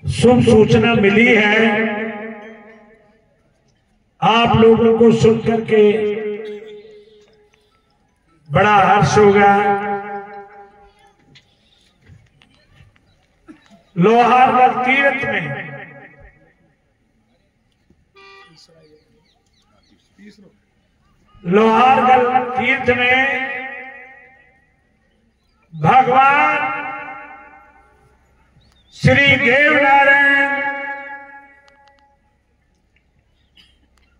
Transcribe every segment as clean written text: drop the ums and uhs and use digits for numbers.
शुभ सूचना मिली है। आप लोगों को सुनकर के बड़ा हर्ष होगा। लोहारगढ़ तीर्थ में लोहारगढ़ तीर्थ में भगवान श्री देवनारायण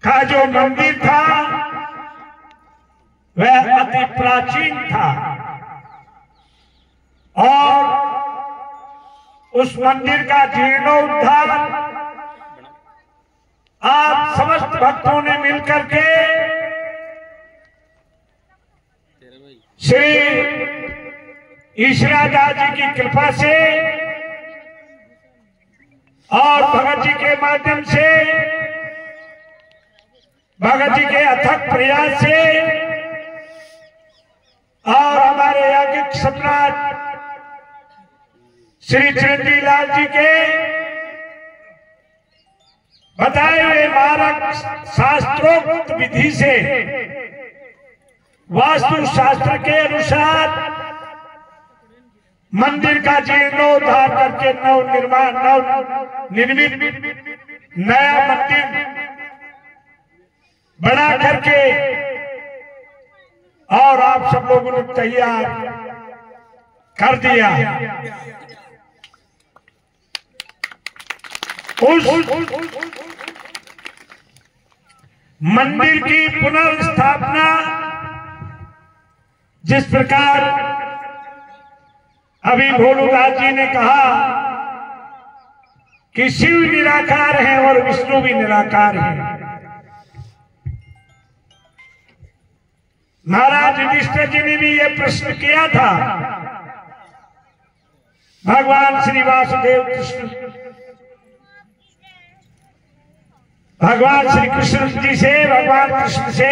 का जो मंदिर था वह अति प्राचीन था और उस मंदिर का जीर्णोद्धार आप समस्त भक्तों ने मिलकर के श्री ईश्वरादास जी की कृपा से और भगत जी के माध्यम से, भगत जी के अथक प्रयास से और हमारे याज्ञिक सम्राट श्री चिरंजीवी लाल जी के बताए हुए मार्ग शास्त्रोक्त विधि से वास्तु शास्त्र के अनुसार मंदिर का जीर्णोद्धार करके नव निर्मित नया मंदिर बना करके और आप सब लोगों ने तैयार कर दिया। उस मंदिर की पुनर्स्थापना जिस प्रकार अभी भोलूदास जी ने कहा कि शिव निराकार है और विष्णु भी निराकार है। महाराज युधिष्ठिर जी ने भी यह प्रश्न किया था भगवान श्री वासुदेव कृष्ण, भगवान श्री कृष्ण जी से, भगवान कृष्ण से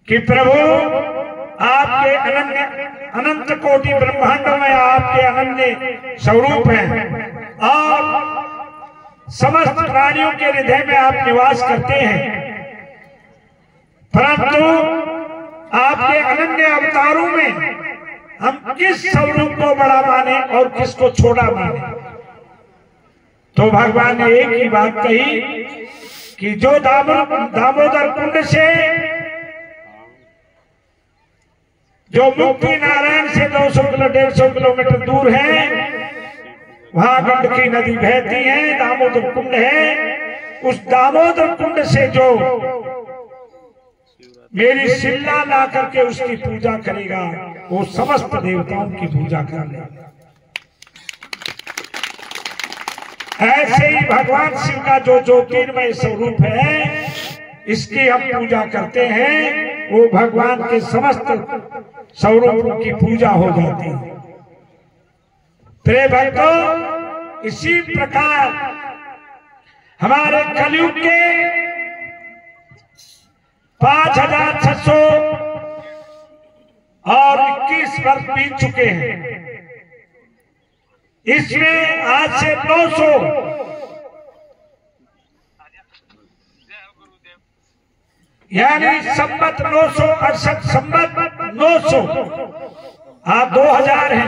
कि प्रभु आपके अनन्य अनंत कोटि ब्रह्मांडों में आपके अनन्य स्वरूप हैं और समस्त प्राणियों के हृदय में आप निवास करते हैं, परंतु आपके अनन्य अवतारों में हम किस स्वरूप को बड़ा माने और किसको छोटा माने। तो भगवान ने एक ही बात कही कि जो दामोदर कुंड से, जो मुक्ति नारायण से 200-150 किलोमीटर दूर है, वहां गंडकी नदी बहती है, दामोदर कुंड है। उस दामोदर कुंड से जो मेरी शिला ला करके उसकी पूजा करेगा वो समस्त देवताओं की पूजा करेगा। ऐसे ही भगवान शिव का जो ज्योतिर्मय स्वरूप है इसकी हम पूजा करते हैं, वो भगवान के समस्त स्वरूपों की पूजा हो जाती है। प्रिय भक्तों, इसी प्रकार हमारे कलयुग के 5600 और 21 वर्ष बीत चुके हैं। इसमें आज से 900 यानी संवत 968 संवत 900 आप 2000 है,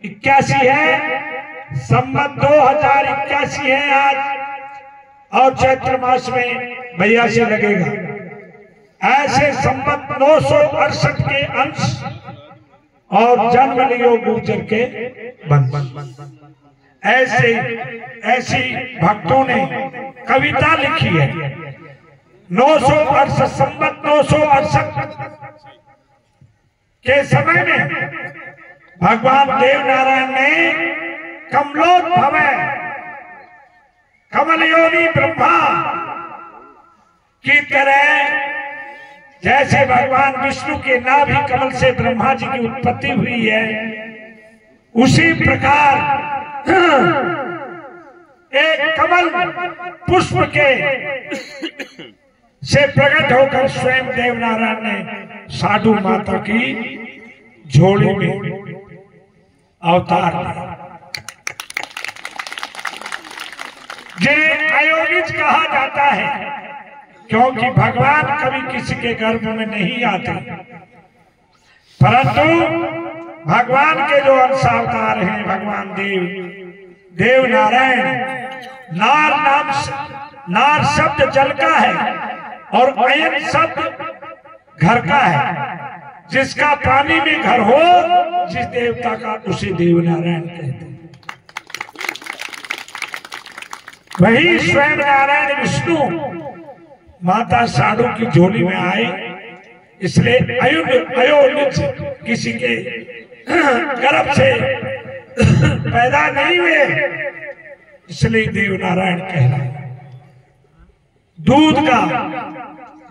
81 है, संवत 2081 है आज और चैत्र मास में भैया से लगेगा। ऐसे संवत 968 के अंश और जन्म लियो गुर्जर के बंद। ऐसी भक्तों ने कविता लिखी है। 968 संवत 968 के समय में भगवान देवनारायण ने कमलोद्भव कमलयोनि ब्रह्मा की तरह, जैसे भगवान विष्णु के नाभि कमल से ब्रह्मा जी की उत्पत्ति हुई है, उसी प्रकार एक कमल पुष्प के से प्रकट होकर स्वयं देवनारायण ने साधु माता की झोली में अवतार जिन्हें अयोनिज कहा जाता है, क्योंकि भगवान कभी किसी के गर्भ में नहीं आते, परंतु भगवान के जो अंशावतार हैं, भगवान देव नारायण, नार शब्द जल का है और अयन शब्द घर का है। जिसका पानी में घर हो, जिस देवता का, उसे देव नारायण कहते हैं। वही स्वयं नारायण विष्णु माता साधु की झोली में आए, इसलिए अयोनिज किसी के गर्भ से पैदा नहीं हुए, इसलिए देव नारायण कहलाए।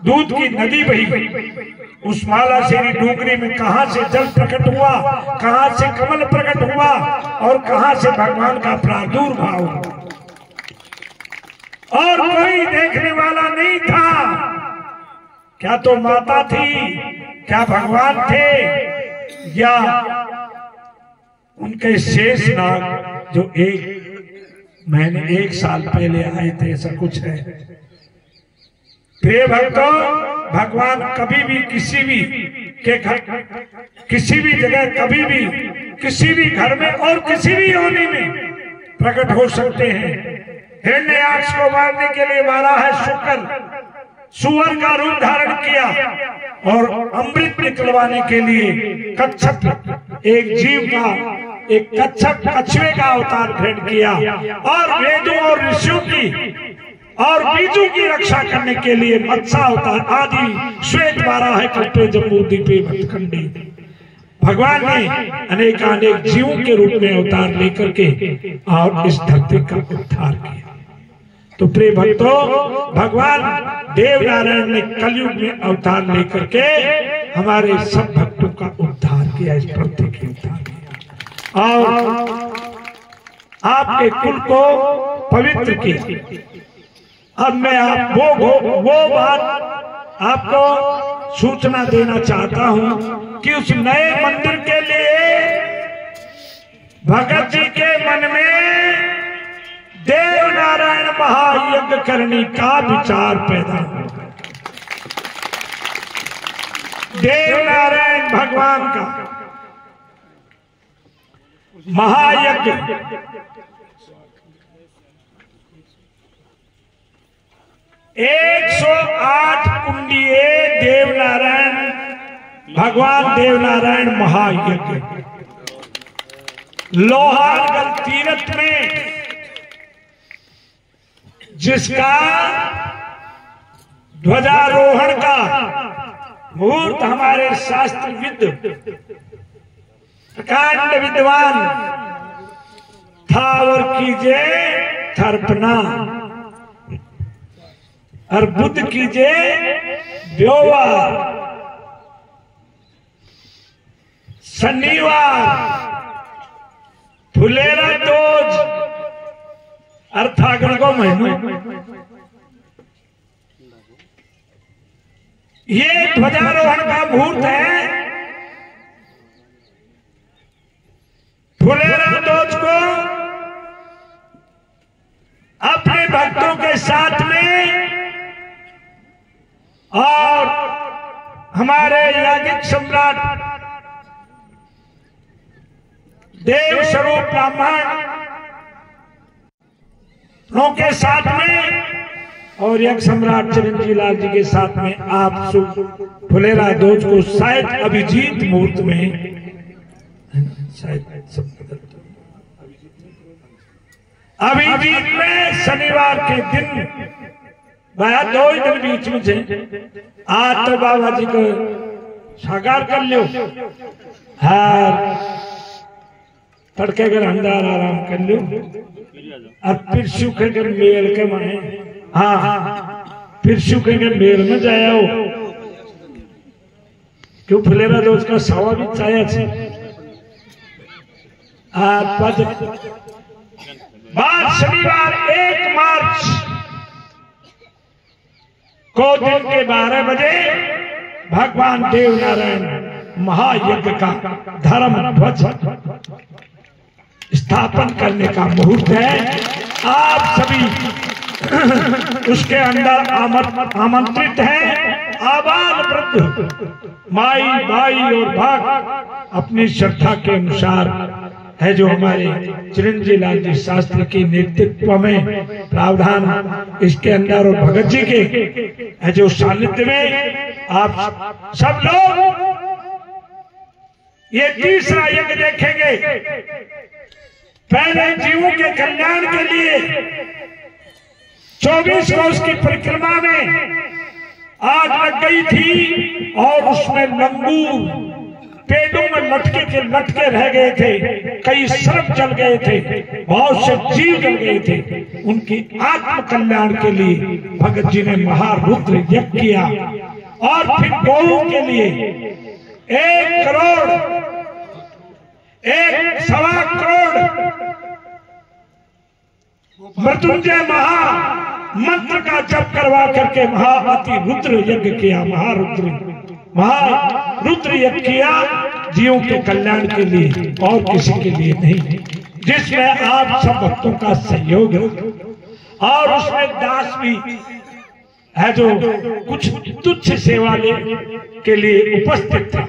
दूध की नदी बही, उस माला शेरी डूंगरी में कहां से जल प्रकट हुआ, कहां से कमल प्रकट हुआ और कहां से भगवान का प्रादुर्भाव हुआ, और कोई देखने वाला नहीं था। क्या तो माता थी, क्या भगवान थे, या उनके शेष नाग जो एक साल पहले आए थे, ऐसा कुछ है। प्रिय भक्तों, भगवान कभी भी किसी भी के घर, किसी भी जगह, कभी भी किसी भी घर में और किसी भी योनि में प्रकट हो सकते हैं। हिरण्याक्ष को मारने के लिए मारा है शुक्र, सुअर का रूप धारण किया और अमृत निकलवाने के लिए कच्छप, एक जीव का, एक कच्छप कछुए का अवतार ग्रहण किया, और वेदों और ऋषियों की और बीजों की रक्षा करने के लिए मत्स्य अवतार आदि श्वेत 12 है कल्पे जम्बूद्वीपे भटखंडे। भगवान ने अनेकानेक जीवों के रूप में अवतार लेकर के और इस धरती का उद्धार किया। तो प्रिय भक्तों, भगवान देव नारायण ने कलयुग में अवतार लेकर के हमारे सब भक्तों का उद्धार किया, इस पृथ्वी का उद्धार किया और आपके कुल को पवित्र किया। अब मैं वो बात आपको सूचना देना चाहता हूं कि उस नए मंदिर के लिए भगत जी के मन में देव नारायण महायज्ञ करने का विचार पैदा हुआ। देव नारायण भगवान का महायज्ञ 108 कुंडीय देवनारायण, भगवान देवनारायण महायज्ञ लोहारगढ़ तीरथ में, जिसका ध्वजारोहण का मुहूर्त हमारे शास्त्रविद प्रकांड विद्वान थावर कीजिए थर्पना और बुद्ध कीजिए व्योवार, शनिवार फुलेरा दोज और फागुन को महीनों, ये ध्वजारोहण का मुहूर्त है। फुलेरा दोज को अपने भक्तों के साथ में और हमारे याज्ञिक सम्राट देव स्वरूप ब्राह्मणों के साथ में और यज्ञ सम्राट चिरंजीव लाल जी के साथ में आप फुलेरा दोज को शायद अभिजीत मुहूर्त में, शायद अभिजीत में शनिवार के दिन, वह 2 ही दिन बीच में थे। आज तो बाबा जी को साकार कर लो, हर तड़के कर अंदर आराम कर लो और फिर सूखे कर मेल के माने, हाँ फिर सूखे कर मेल में जाया हो, क्यों फुलेरा दोज का सवा भी चाया छे। बाद शनिवार 1 मार्च को दिन के 12 बजे भगवान देव नारायण महायज्ञ का धर्म ध्वज स्थापन करने का मुहूर्त है। आप सभी उसके अंदर आमंत्रित हैं। आबाल वृद्ध, माई भाई और भाग अपनी श्रद्धा के अनुसार है जो हमारे चिरंजीव लाल जी शास्त्री के नेतृत्व में प्रावधान इसके अंदर और भगत जी के है जो सानिध्य में आप सब लोग ये तीसरा यज्ञ देखेंगे। पहले जीवों के कल्याण के लिए 24 कोस की परिक्रमा में आग लग गई थी और उसमें लंगूर पेड़ों में लटके रह गए थे, कई सर्प जल गए थे, बहुत से जीव जल गए थे। उनकी आत्म कल्याण के लिए भगत जी ने महारुद्र यज्ञ किया और फिर गौओं के लिए 1 करोड़ 1.25 करोड़ मृत्युंजय मंत्र का जप करवा करके महाअति रुद्र यज्ञ किया। महारुद्र यज्ञ किया जीवों के कल्याण के लिए और किसी के लिए नहीं, जिसमें आप सब भक्तों का सहयोग है। और उसमें दास भी है जो कुछ तुच्छ सेवा के लिए उपस्थित था।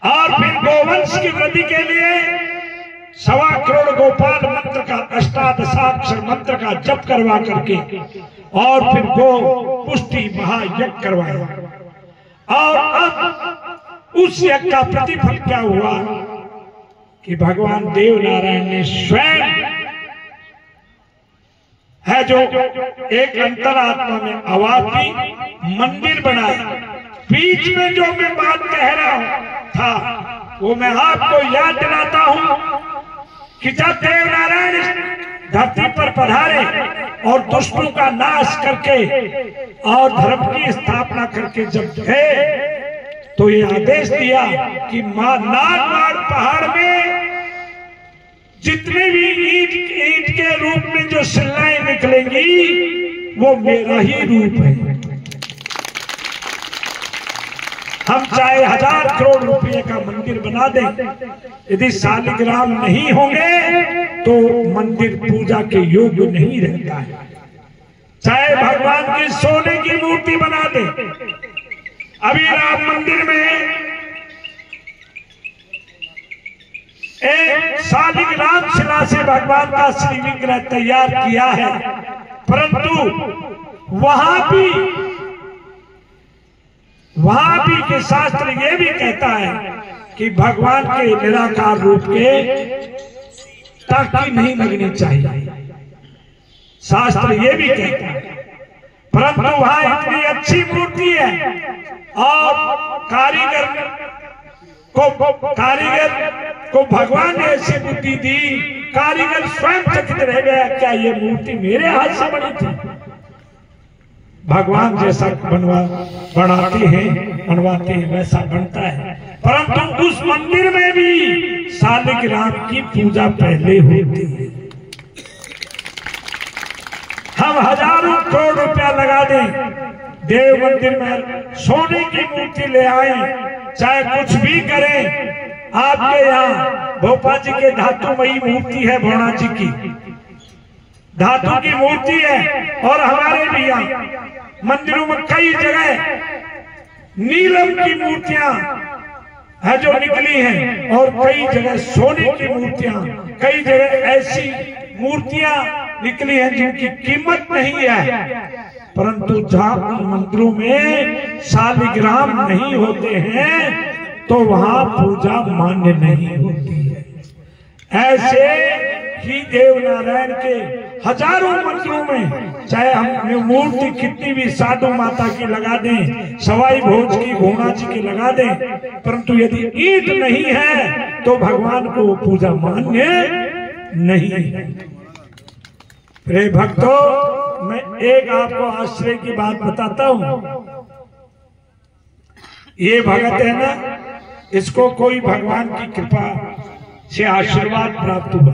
और फिर गोवंश की वृद्धि के लिए 1.25 करोड़ गोपाल मंत्र का अष्टादशाक्षर मंत्र का जप करवा करके और फिर गो पुष्टि महायज्ञ करवाया। और अब उस यज्ञ का प्रतिफल क्या हुआ कि भगवान देव नारायण ने स्वयं है जो एक अंतरात्मा में आवाज दी, मंदिर बनाया। बीच में जो मैं बात कह रहा था वो मैं आपको याद दिलाता हूं कि जब देव नारायण धरती पर पधारे और दुष्टों का नाश करके और धर्म की स्थापना करके जब गए तो ये आदेश दिया कि नागवाड़ पहाड़ में जितने भी ईंट के रूप में जो शिलाएं निकलेंगी वो मेरा ही रूप है। हम चाहे 1000 करोड़ रुपए का मंदिर बना दें, यदि शालिग्राम नहीं होंगे तो मंदिर पूजा के योग्य नहीं रहता है। चाहे भगवान की सोने की मूर्ति बना दे। अभी राम मंदिर में एक शालिग्राम शिला से भगवान का श्री विग्रह तैयार किया है, परंतु वहां भी के शास्त्र ये भी कहता है कि भगवान के निराकार रूप के ताकी नहीं लगनी चाहिए। शास्त्र ये भी कहता है, परंतु वहां इतनी अच्छी मूर्ति है और कारीगर को भगवान ने ऐसी बुद्धि दी, कारीगर स्वयं चकित रह गया, क्या ये मूर्ति मेरे हाथ से बनी थी। भगवान जैसा बनवाते हैं वैसा बनता है, परंतु उस मंदिर में भी शालिग्राम की पूजा पहले होती है। हम 1000 करोड़ रुपया लगा दें, देव मंदिर में सोने की मूर्ति ले आए, चाहे कुछ भी करें। आपके यहाँ भोपाल जी के धातुमयी मूर्ति है, भोणा जी की धातु की मूर्ति है, और हमारे भी यहाँ मंदिरों में कई जगह नीलम की मूर्तियां है जो निकली हैं, और कई जगह सोने की मूर्तियां, कई जगह ऐसी मूर्तियां निकली हैं जिनकी कीमत नहीं है, परंतु जहां मंदिरों में शालिग्राम नहीं होते हैं तो वहां पूजा मान्य नहीं होती है। ऐसे ही देव नारायण के हजारों मंदिरों में चाहे हम मूर्ति कितनी भी साधु माता की लगा दें, सवाई भोज की भोणा जी की लगा दें, परंतु यदि ईंट नहीं है तो भगवान को पूजा मान्य नहीं है। प्रिय भक्तों, मैं एक आपको आश्चर्य की बात बताता हूं। ये भगत है ना, इसको कोई भगवान की कृपा से आशीर्वाद प्राप्त हुआ,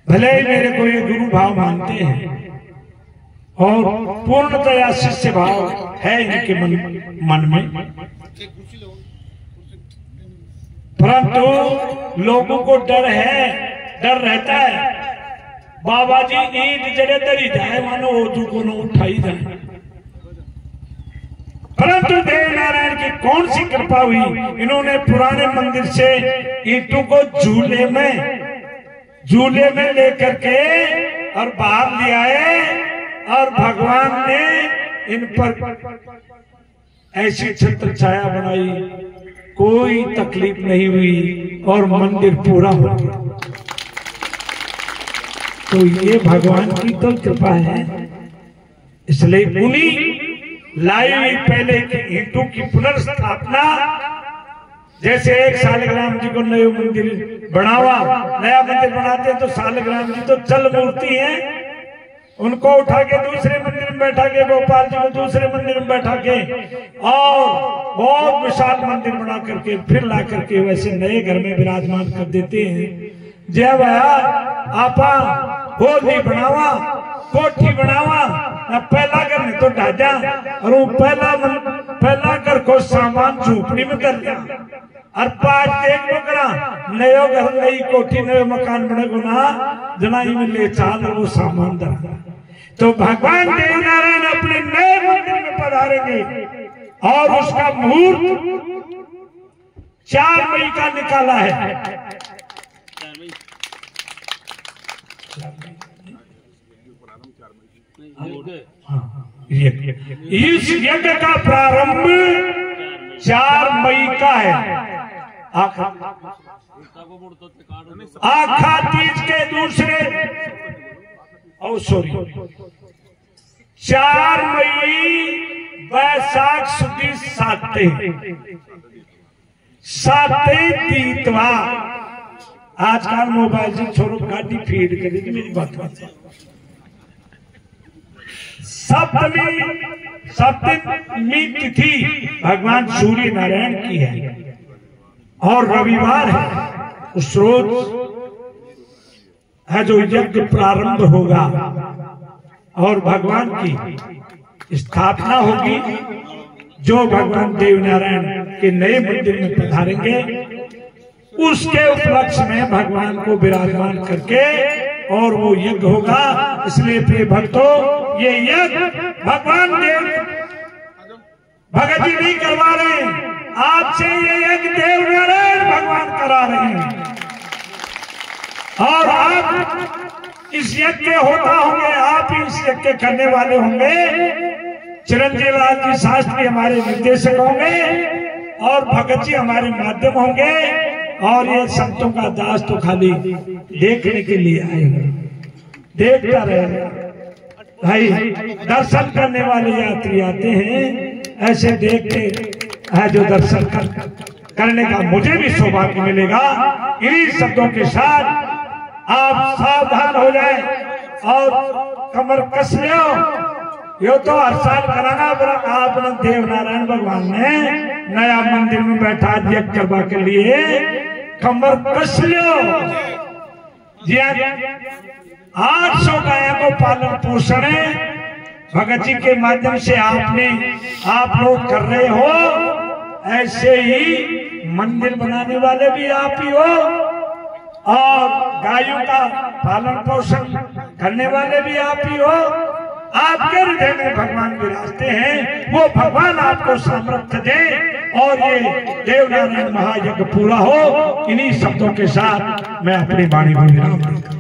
भले ही मेरे को ये गुरु भाव मानते हैं और पूर्णतया शिष्य भाव है इनके मन में, परंतु लोगों को डर है, डर रहता है बाबा जी ईंट जड़े दरी जाए मानो ओजू को न उठाई जाए। परंतु देव नारायण की कौन सी कृपा हुई, इन्होंने पुराने मंदिर से ईंटों को झूले में लेकर के और बाहर ले आए और भगवान ने इन पर ऐसी छत्र छाया बनाई, कोई तकलीफ नहीं हुई और मंदिर पूरा हो गया। तो ये भगवान की तो कृपा है। इसलिए उन्हीं लाई हुई पहले की ईंटों की पुनर्स्थापना, जैसे एक सालिग्राम जी को नया मंदिर बनावा, नया मंदिर बनाते हैं तो सालिग्राम जी तो चल मूर्ति है, उनको उठा के दूसरे मंदिर में बैठा के, गोपाल जी को दूसरे मंदिर में बैठा के और बहुत विशाल मंदिर बना करके फिर ला करके वैसे नए घर में विराजमान कर देते हैं। जय भैया आपा होली बनावा, कोठी बनावा, पहला घर में तो ढाजा और वो पहला घर को सामान झूपड़ी में कर लिया और पांच देख लो करा नयो घर, नई कोठी, नयो मकान बने गुना जनाई में ले चाल वो सामान दर। तो भगवान देव नारायण अपने नए मंदिर में पधारेंगे और उसका मुहूर्त 4 मई का निकाला है। इस यज्ञ का प्रारंभ 4 मई का है। आखा तीज के दूसरे 4 मई बैसाख सुदी साते तीतवा। आजकल मोबाइल से छोड़ो, गाड़ी फीड करेगी मेरी बात। सप्तमी तिथि भगवान सूर्य नारायण की है और रविवार है। उस रोज है जो यज्ञ प्रारंभ होगा और भगवान की स्थापना होगी। जो भगवान देव नारायण के नए मंदिर में पधारेंगे उसके उपलक्ष्य में भगवान को विराजमान करके और वो यज्ञ होगा। इसलिए प्रिय भक्तों, ये यज्ञ भगवान देव भगत जी नहीं करवा रहे हैं, आपसे ये यज्ञ देव नारायण भगवान करा रहे हैं। और आप इस यज्ञ के होता होंगे, आप इस यज्ञ के करने वाले होंगे। चिरंजीव लाल जी शास्त्री हमारे निर्देशक होंगे और भगत जी हमारे माध्यम होंगे और ये संतों का दास तो खाली देखने के लिए आएगा, देखता रहेगा। भाई दर्शन करने वाले यात्री आते हैं, ऐसे देखते है जो दर्शन करने का मुझे भी सौभाग्य मिलेगा। इन्हीं शब्दों के साथ आप सावधान हो जाए और कमर कस लो। यो तो हर साल कराना पड़ा। आपने देव नारायण भगवान ने नया मंदिर में बैठा यज्ञ करवा के लिए कमर कस लो। 800 गायों को पालन पोषण भगत जी के माध्यम से आप लोग कर रहे हो। ऐसे ही मंदिर बनाने वाले भी आप ही हो और गायों का पालन पोषण करने वाले भी आप ही हो। आपके हृदय में भगवान विराजते हैं, वो भगवान आपको सामर्थ्य दे और ये देव नारायण महायज्ञ पूरा हो। इन्हीं शब्दों के साथ मैं अपनी वाणी को विराम दूंगा।